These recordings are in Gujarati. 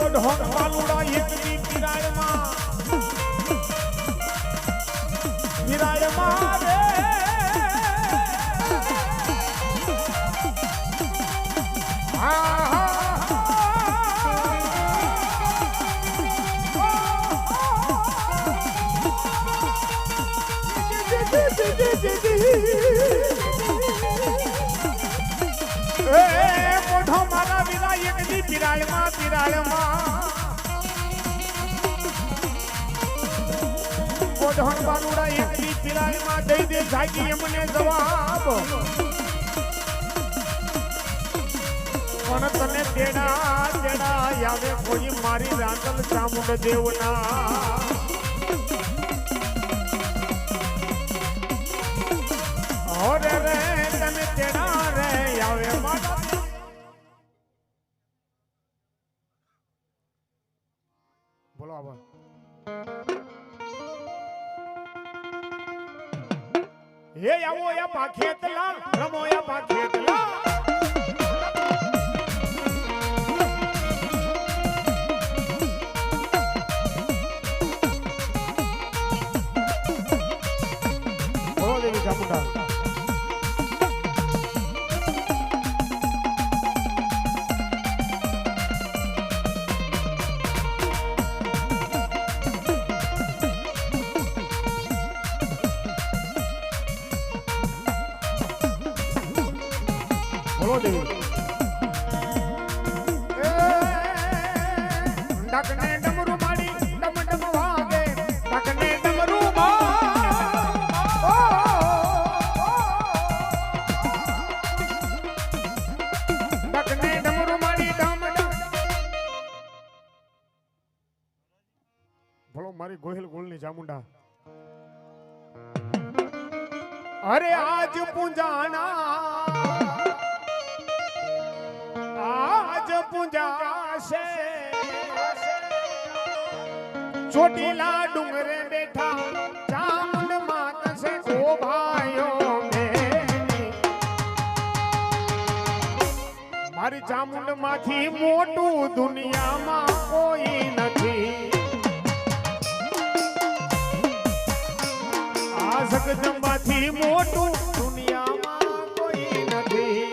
ઢોંગ પાલુડા એકની પીરાયમાં રે મોઢો મારા વિના એકની પીરાયમાં મોઢણ બાનુડા એકની પીરાયમાં દઈ દે જાગી એમને જવાબ પણ તને તેડા આવે કોઈ મારી રાંદલ ચામુંડ દેવના ઓરે રે તને તેડા રે આવે મારા બોલો આભાર હે આવો યા પાખેતલા રમો યા પાખેતલા ઓ દેવી ચામુંડા ડકને ડમરૂ માડી ડમ ડમ વાગે ડકને ડમરૂ ડકને ડમરૂ માડી ડમ ડમ ભલો મારી ગોહિલ ગોળની ચામુંડા અરે આજ પૂંજાશે ચોટીલા ડુંગરે બેઠા ચામુંડ માત છે ઓ ભાઈઓ મારી ચામુંડ માંથી મોટું દુનિયામાં કોઈ નથી આ જગદંબાથી મોટું દુનિયામાં કોઈ નથી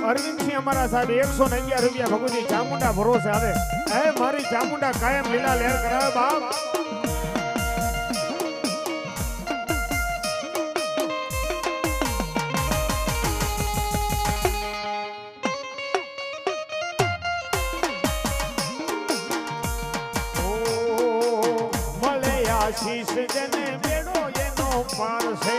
અરવિંદસિંહ અમારા સાહેબ 111 રૂપિયા ભગવતી ચામુંડા ભરોસે આવે હે મારી ચામુંડા કાયમ લીલા લહેર કરાવે બાપ મળે આશીષ જેને બેડો એનો પાર છે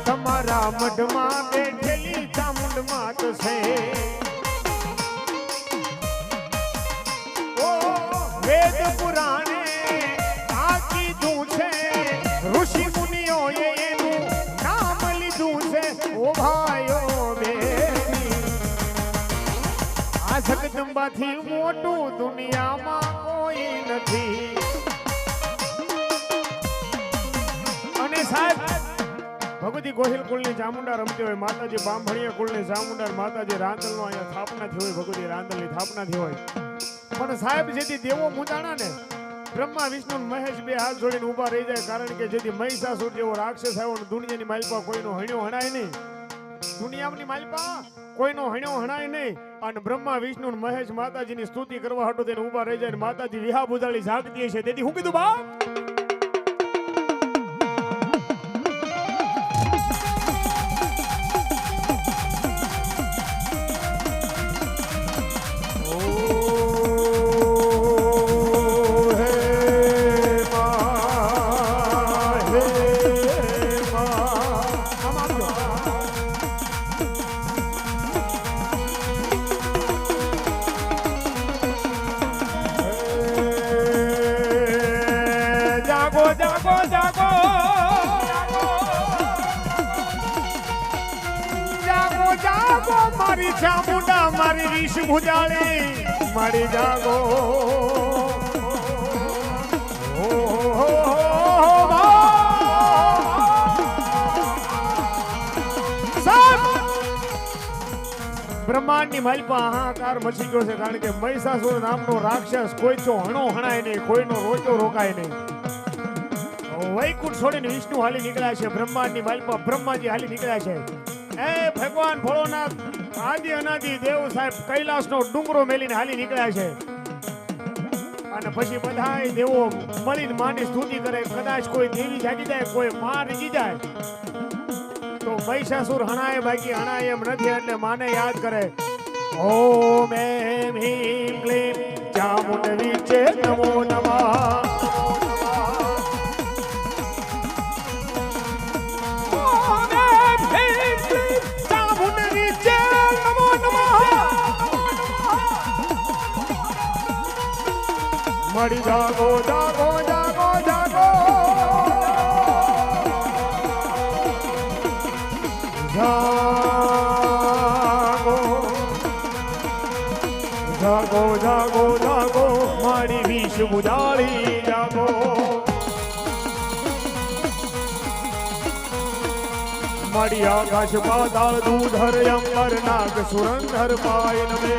તમારા મઢમાં બેઠેલી ચામુંડ માત છે ઓ વેદ પુરાણે આ કીધું છે ઋષિ મુનિઓએ એનું નામ લીધું છે ઓ ભાઈઓ બેની આ જગદંબાથી મોટું દુનિયામાં કોઈ નથી અને સાહેબ ભગવતી ગોહિલ કુળની ચામુંડા રમતી હોય માતાજી બામભણીયા કુળની ચામુંડા માતાજી રાંદલનો અહીંયા સ્થાપના થઈ હોય ભગવતી રાંદલની સ્થાપના થઈ હોય પણ સાહેબ જેથી દેવો મૂંઝાણા ને બ્રહ્મા વિષ્ણુ મહેશ બે હાથ જોડીને ઊભા રહી જાય કારણ કે જેથી મહિષાસુર જેવો રાક્ષસ આવ્યો ને દુનિયાની માલપા કોઈનો હણ્યો હણાય નહીં દુનિયાની માલપા કોઈનો હણ્યો હણાય નહીં અને બ્રહ્મા વિષ્ણુ મહેશ માતાજીની સ્તુતિ કરવા હાટુ તેને ઊભા રહી જાય ને માતાજી વિહા બુજાળી જાગતી છે તેથી હું કીધું બાપ મારી ચામુંડા મારી રીશ ભુજાળી મારી જાગો બ્રહ્માંડની માલપા હાહાકાર મચી ગયો છે કારણ કે મહિષાસુર નામનો રાક્ષસ કોઈ તો હણો હણાય નહીં કોઈનો રોજો રોકાય નહીં વૈકુંઠ છોડીને વિષ્ણુ હાલી નીકળ્યા છે બ્રહ્માંડની માલપા બ્રહ્માજી હાલી નીકળ્યા છે એ ભગવાન ભોળોનાથ આદિ અનાદિ દેવ સાહેબ કૈલાસનો ડુંગરો મેલીને હાલી નીકળ્યા છે અને પછી બધાય દેવો મળીને માની સ્તુતિ કરે કદાચ કોઈ દેવી જાગી જાય કોઈ માં રીજી જાય તો મહિષાસુર હણાય બાકી હણાય એમ નથી એટલે માને યાદ કરે ઓમ એમ હીમ ક્લીમ ચામુંડ વિચે નમો નમઃ ઓમ એમ હીમ ક્લીમ ચામુંડ વિચે નમો નમઃ મળી જાગો જાગો જાગો જાગો જાગો જાગો જાગો મારી વિષ બુજાળી જાગો મારી આકાશ પાતાળ દૂધર અંબર નાગ સુરંધર પાય નમે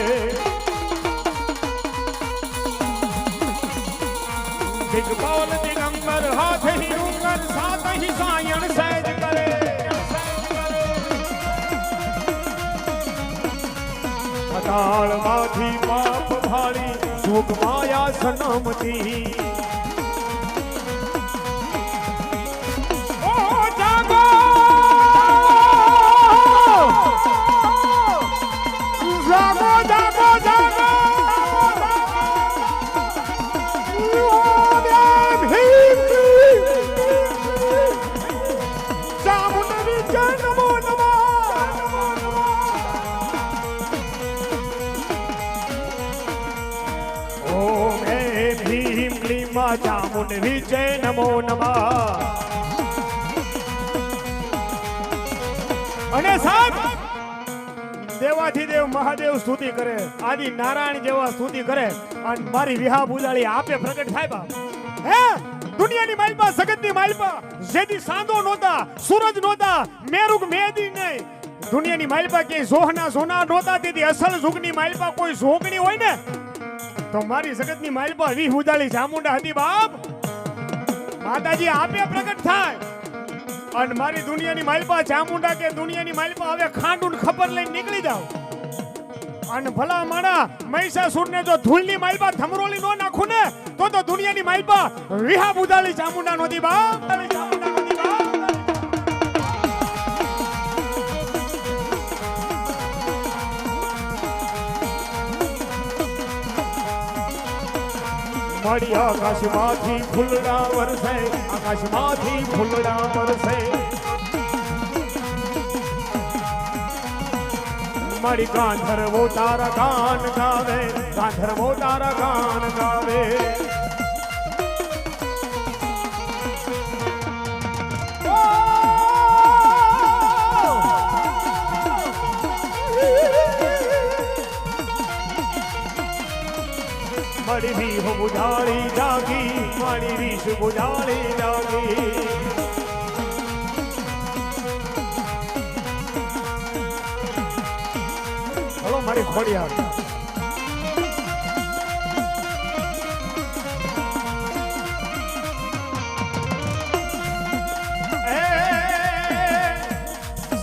દિગ્પાલ દિગંબર હાથ હિરુંગર સાત હિ સાયણ સહેજ કરે તાળમાંથી પાપ ભાળી સુખ માયા સનમતી ઓ જાગો જાગો જાગો જાગો ચામુંડ વિજય નમો નમઃ ચામુંડ વિજય નમો નમઃ અને સાહેબ દેવાધિદેવ મહાદેવ સ્તુતિ કરે આદિ નારાયણ જેવા સ્તુતિ કરે અને મારી વિહા બુજાળી આપે પ્રગટ થાય બાપ હે દુનિયાની માલપા જગતની માલપા જેદી સાંદો નોતા સૂરજ નોતા મેરુગ મેદી નહીં દુનિયાની માલપા કે સોહના સોના નોતા તેથી અસલ યુગની માલપા કોઈ જોગણી હોય ને તો મારી જગતની માલપા વી ઉદાળી ચામુંડા હતી બાપ માતાજી આપે પ્રગટ થાય અને મારી દુનિયાની માલપા ચામુંડા કે દુનિયાની માલપા હવે ખાંડું ખબર લઈને નીકળી જાવ અને ભલા માણા મહિષાસુરને જો ધૂળની માલપા થમરોલી નો નાખું ને તો દુનિયાની માલપા વિહા ઉદાળી ચામુંડા નોતી બાપ ચામુંડા નોતી બાપ મારી આકાશમાંથી ફૂલડા વરસે આકાશમાંથી ફૂલડા વરસે મારી ગાંધર્વો તારા ગાન ગાવે ગાંધર્વો તારા ગાન ગાવે મારી વીહ બુજાળી જાગી મારી રીશ બુજાળી જાગી હલો મારી ખોડિયાર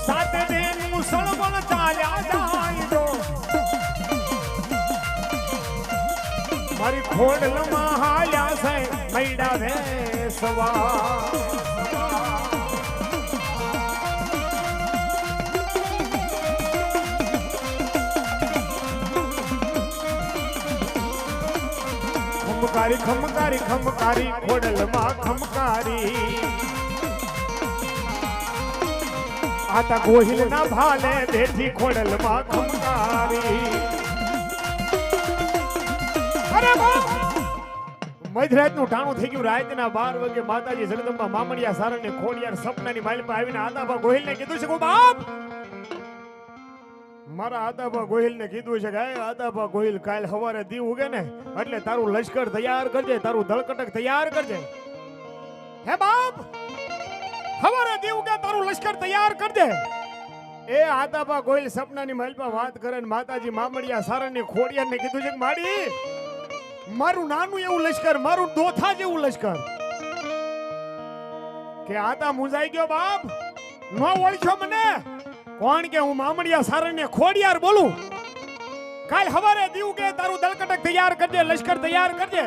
સાત દિન મુસલમાન ચાલ્યા જાય તો મારી ખોડલમાં હાલ્યા છે મૈડા વેસવા ખમકારી ખમકારી ખમકારી ખોડલમાં ખમકારી આતા ગોહિલ ના ભાલે બેઠી ખોડલમાં ખમકારી મધરાતનું ટાણું થઈ ગયું રાતના 12 વાગે માતાજી જગદંબા મામણિયા સારણને ખોડિયાર સપનાની માલ પર આવીને આદાબા ગોહિલને કીધું છે બાપ મારા આદાબા ગોહિલ ને કીધું છે કે આદાબા ગોહિલ કાલ સવારે દી ઉગે ને એટલે તારું લશ્કર તૈયાર કરજે, તારું દળકટક તૈયાર કરજે. હે બાપ, સવારે દી ઉગે તારું લશ્કર તૈયાર કરજે. એ આદાબા ગોહિલ સપનાની માલપા વાત કરે ને માતાજી મામડિયા સારણની ખોડિયાને કીધું છે કે માડી મારું નાનું એવું લશ્કર, મારું દોથા જેવું લશ્કર. કે આતા મુંજાઈ ગયો બાપ, નો ઓળખ્યો મને? કોણ કે હું મામડિયા સારણને ખોડિયાર બોલું. કાલ હવારે દીવ કે તારું દળકટક તૈયાર કરજે, લશ્કર તૈયાર કરજે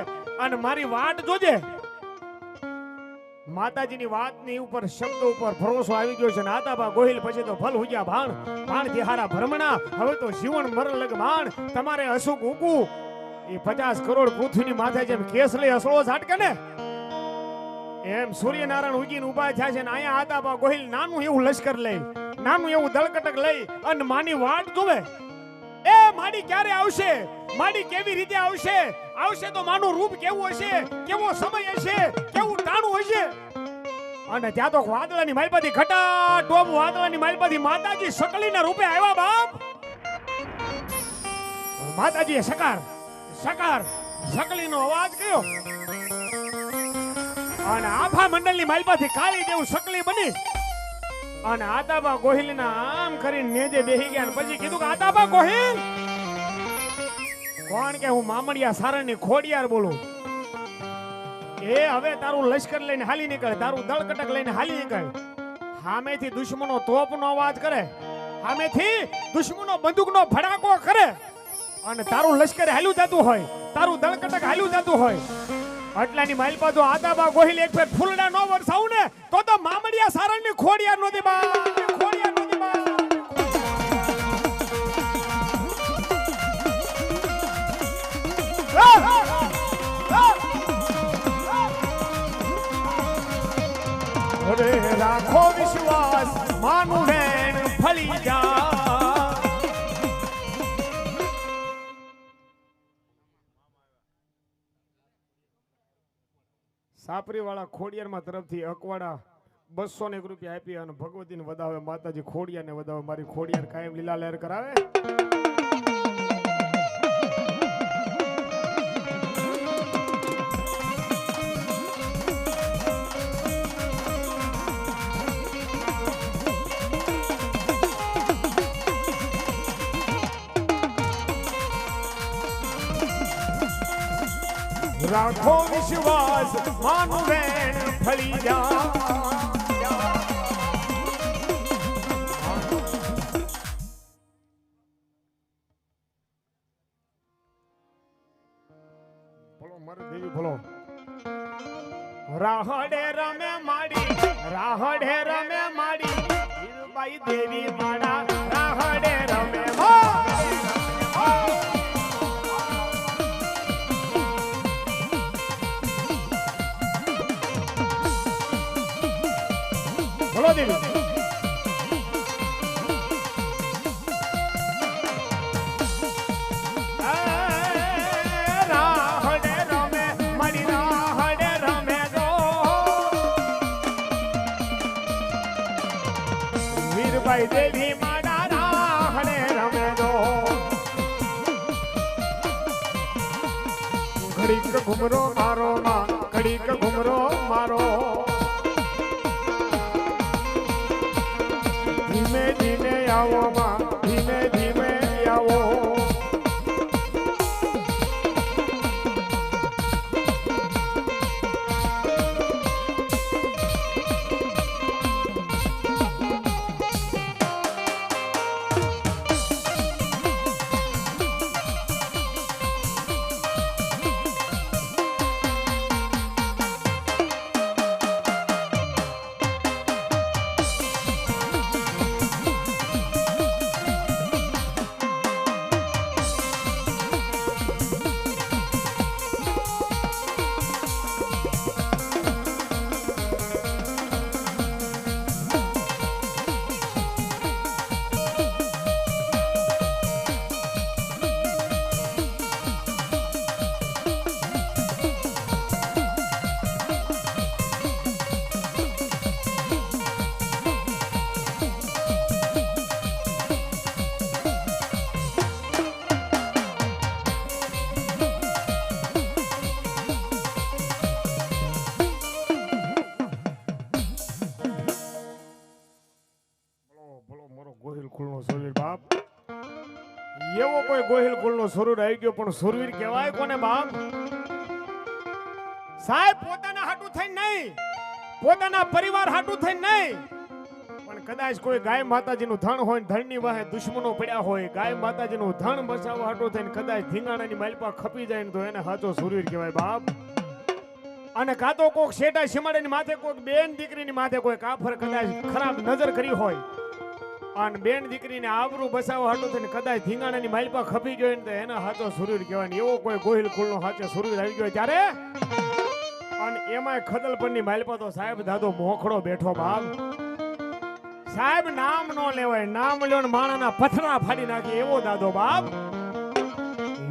અને મારી વાટ જોજે. માતાજીની વાતની ઉપર શબ્દ ઉપર ભરોસો આવી ગયો છે. આતાબા ગોહિલ પછી તો ભલ હુજ્યા ભાણ, ભાણથી હારા ભરમણા, હવે તો જીવન મરણ લગ માણ. તમારે અશુક ઉકુ એ 50 કરોડ પૃથ્વીની માથે જેમ કેસ લઈ અસળો ઝાટકે ને એમ સૂર્યનારાયણ ઉગીને ઉભા થયા છે ને અહીંયા આતાબા ગોહિલ નાનું એવું લશ્કર લઈ, નાનું એવું દળકટક લઈ અને માની વાટ જોવે. એ માડી ક્યારે આવશે, માડી કેવી રીતે આવશે, આવશે તો માનું રૂપ કેવું હશે, કેવો સમય હશે, કેવું ટાણું હશે. અને ત્યાં તો વાદળાની માલપાથી ઘટા ટોપ વાદળાની માલપાથી માતાજી સકલીના રૂપે આવ્યા બાપ. માતાજીએ સકાર સકાર સકલીનો અવાજ કર્યો અને આભા મંડળની માલપાથી કાળી દેવ સકલી બની અને આતાબા ગોહિલના આમ કરીને નેજે બેહી ગયા. પછી કીધું કે આતાબા ગોહિલ, કોણ કે હું મામડિયા સારણની ખોડિયાર બોલું. એ હવે તારું લશ્કર લઈને હાલી નીકળે, તારું દળકટક લઈને હાલી નીકળે. સામેથી દુશ્મનો તોપનો અવાજ કરે, સામેથી દુશ્મનો બંદૂકનો ભડાકો કરે અને તારું લશ્કર હાલ્યું જતું હોય, તારું દળકટક હાલ્યું જતું હોય. આટલાની માલપા તો આતાબા ગોહિલ એક ફેર ફૂલડા નો વરસાવું ને તો મામડિયા સારણની ખોડિયાર નોતી બા, ખોડિયાર નોતી બા. અરે રાખો વિશ્વાસ, માનું વેણ ફળી જા. સાપરી વાળા ખોડિયારમાં તરફથી અકવાડા 201 રૂપિયા આપી અને ભગવતીને વધાવે, માતાજી ખોડિયારને વધાવે. મારી ખોડિયાર કાયમ લીલા લહેર કરાવે. રાખો વિશ્વાસ, માનું વેણ ફળી જા. બોલો મારી દેવી બોલો. રાહડે રમે માડી, રાહડે રમે માડી, હીરબાઈ દેવી માડા રાહડે રમે માડી. બોલો દેવી. રાહડે રમે માડી, રાહડે રમે ગો. વીરબાઈ દેવી માડા રાહડે રમે ગો. ઘડીક ઘુમરો મારો માં, ઘડીક ઘુમરો મારો. ધીમે ધીમે આવો માં, ધીમે ધીમે આવો. કોઈ ગોહિલ કુળનો સુરવીર આવી ગયો, પણ સુરવીર કહેવાય કોને બાપ? સાહેબ પોતાના હાટું થઈને નહીં, પોતાના પરિવાર હાટું થઈને નહીં, પણ કદાચ કોઈ ગાય માતાજીનું ધણ હોય, ધણની વાહે દુશ્મનો પડ્યા હોય, ગાય માતાજીનું ધણ બચાવવા હાટું થઈને કદાચ ધીંગાણાની માલપા ખપી જાય ને તો એને સાચો સુરવીર કહેવાય બાપ. અને કાં તો કોક શેટા શિમાડેની માથે, કોક બેન દીકરીની માથે કોઈ કાફર કદાચ ખરાબ નજર કરી હોય અને બેન દીકરીને આબરૂ બચાવવા હાટું થઈને કદાચ ધીંગાણાની માલપા ખપી ગયો ને તો એના સાચો સુરવીર કહેવાય. એવો કોઈ ગોહિલ કુળનો સાચો સુરવીર આવી ગયો ત્યારે, અને એમાંય ખદલપણની માલપા તો સાહેબ દાદો મોખડો બેઠો બાપ. સાહેબ નામ નો લેવાય, નામ લ્યો ને માણાના પથરા ફાડી નાખે એવો દાદો બાપ.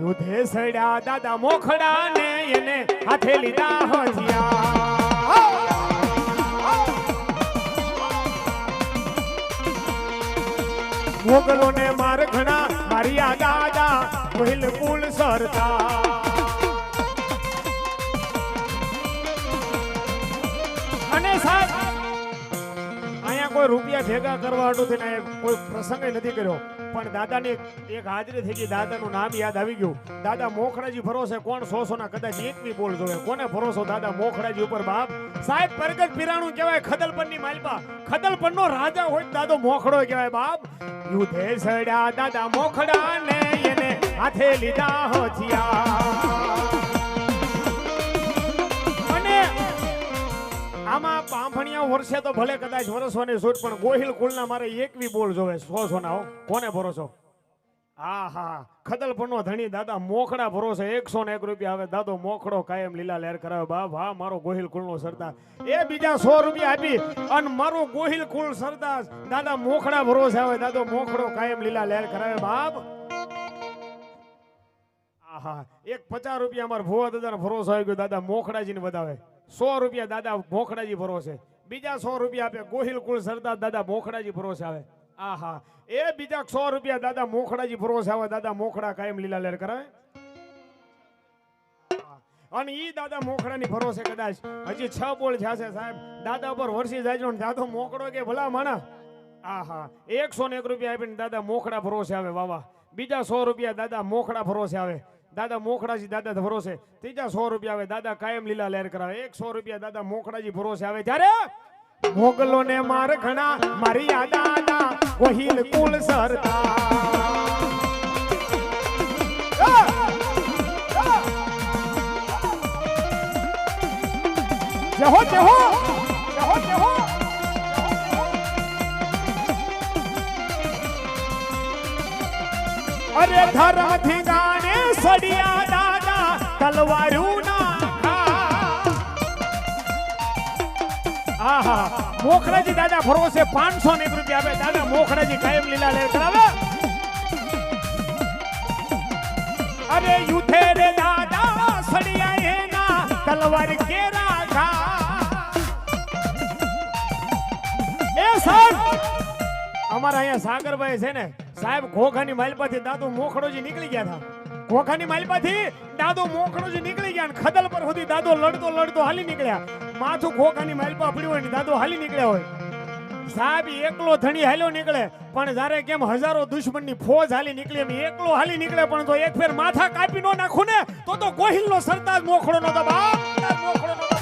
યુધે સડ્યા દાદા મોખડા ને એને હાથે લીધા હથિયાર. મોગલો ને માર ઘણા મારિયા દાદા ગોહિલ કુળ સરતા. અને સાહેબ અહીંયા કોઈ રૂપિયા ભેગા કરવા હાટું થઈને કોઈ પ્રસંગ નથી કર્યો, પણ દાદાની એક હાજરી થઈ ગઈ, દાદાનું નામ યાદ આવી ગયું. દાદા મોખડાજી ભરોસે કોણ 100 ના કદાચ એક બી બોલ જોવે, કોને ભરોસો દાદા મોખડાજી ઉપર બાપ? સાહેબ પ્રગટ પીરાણું કહેવાય ખદલપણની માલપા, ખદલપણનો રાજા હોય દાદો મોખડો કહેવાય બાપ. યુધે સડ્યા દાદા મોખડા ને એને હાથે લીધા હથિયાર. અને આમાં પાંભણિયા વર્ષે તો ભલે કદાચ વરસવાની છૂટ, પણ ગોહિલ કુળના મારે એકવી બોલ જોવે 100 ના. કોને ભરોસો? હા હા ખદલપણનો ધણી દાદા મોખડા ભરોસે 101 રૂપિયા આવે દાદો મોખડો કાયમ લીલા લહેર કરાવે બાપ. હા મારો ગોહિલ કુળનો સરદાર એ બીજા 100 રૂપિયા આપી અને મારું ગોહિલ કુળ સરદાર દાદા મોખડા ભરોસે આવે દાદો મોખડો કાયમ લીલા લહેર કરાવે બાપ. આહા એક 50 રૂપિયા અમાર ભુવા દાદાનો ભરોસો આવી ગયો દાદા મોખડાજીને વધાવે. 100 રૂપિયા દાદા મોખડાજી ભરોસે, બીજા 100 રૂપિયા આપે ગોહિલ કુળ સરદાર દાદા મોખડાજી ભરોસે આવે. આહા એ બીજા 100 રૂપિયા દાદા મોખડાજી ભરોસે આવે દાદા મોખડા કાયમ લીલા લહેર કરાવે. અને ઈ દાદા મોખડાની ભરોસે કદાચ હજી 6 બોલ થશે સાહેબ, દાદા ઉપર વરસી જાય ને દાદો મોખડો કે ભલા માણા. આહા 101 રૂપિયા આપીને દાદા મોખડા ભરોસે આવે વાવા, બીજા 100 રૂપિયા દાદા મોખડા ભરોસે આવે દાદા મોખડાજી દાદા ભરોસે, ત્રીજા 100 રૂપિયા આવે દાદા કાયમ લીલા લહેર કરાવે, 100 રૂપિયા દાદા મોખડાજી ભરોસે આવે. ત્યારે મોગલો ને માર ઘણા મારી દાદા ગોહિલ કુળ સરતા. જહો જહો જહો જહો. અરે ધર્મ થી ગાને સડિયા દાદા તલવારું ના. આહા મોખડાજી દાદા ભરોસે 501 રૂપિયા આપે દાદા મોખડાજી કાયમ લીલા લહેર કરાવે. અરે યુથે રે દાદા સડિયા એના તલવાર કે રાખા. એ સાહેબ અમારા અહીંયા સાગરભાઈ છે ને સાહેબ, ઘોઘાની માલપાથી દાદુ મોખડોજી નીકળી ગયા હતા. ઘોઘાની માલપાથી દાદુ મોખડોજી નીકળી ગયા, ખદલ પર સુધી દાદો લડતો લડતો હાલી નીકળ્યા. માથું ઘોઘાની માલપા પડ્યું હોય ને દાદો હાલી નીકળ્યા હોય. સાહેબ એકલો ધણી હાલ્યો નીકળે, પણ જ્યારે કેમ હજારો દુશ્મનની ફોજ હાલી નીકળી એમ એકલો હાલી નીકળે, પણ તો એક ફેર માથા કાપી નો નાખું ને તો ગોહિલનો સરદાર મોખડો નો દબાવ, મોખડો નો દબાવ.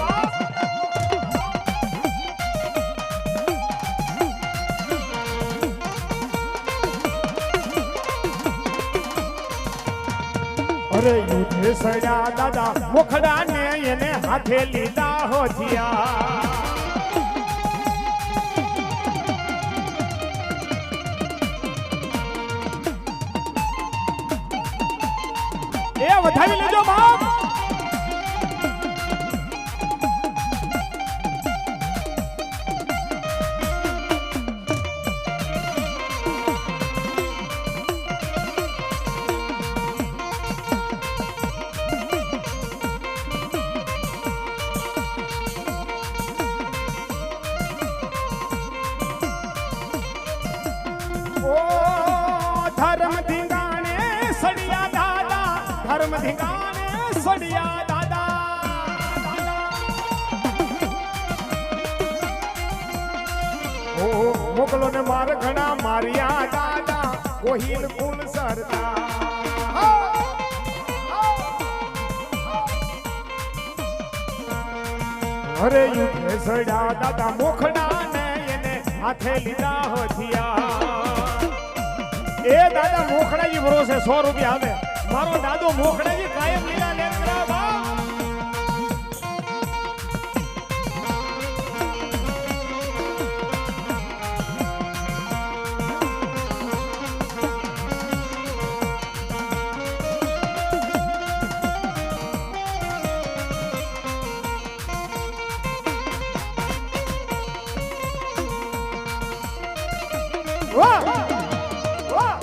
અરે યુધે સડ્યા દાદા મોખડા ને એને હાથે લીધા હથિયાર. એ વધાવી લેજો બાપ. ધર્મ ધીંગાણે સડિયા દાદા. ઓ મોગલો ને માર ઘણા મારિયા દાદા ગોહિલ કુલ સરદાર. અરે યુથે સડ્યા દાદા મોખડા ને એને હાથે લીધા હથિયાર એ દાદા મોખડાજી ભરોસે 100 રૂપિયા આવે મારો દાદો મોખડાજી કાયમ લીલા લેકરા બા વાહ વાહ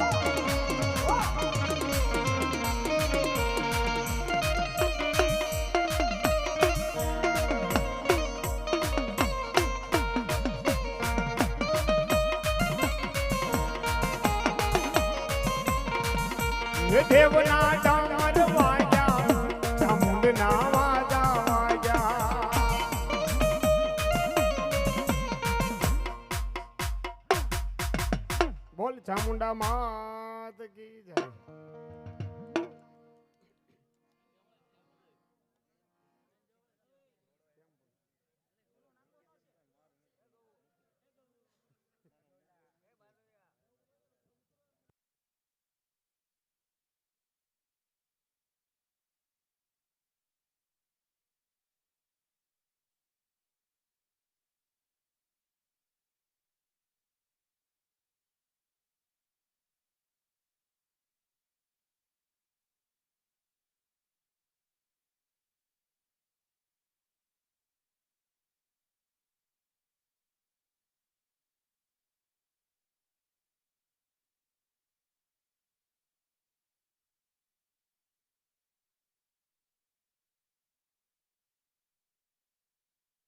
ये देवना डामर वाजा चामुंडना वाजा वाजा बोल चामुंडा मात की जय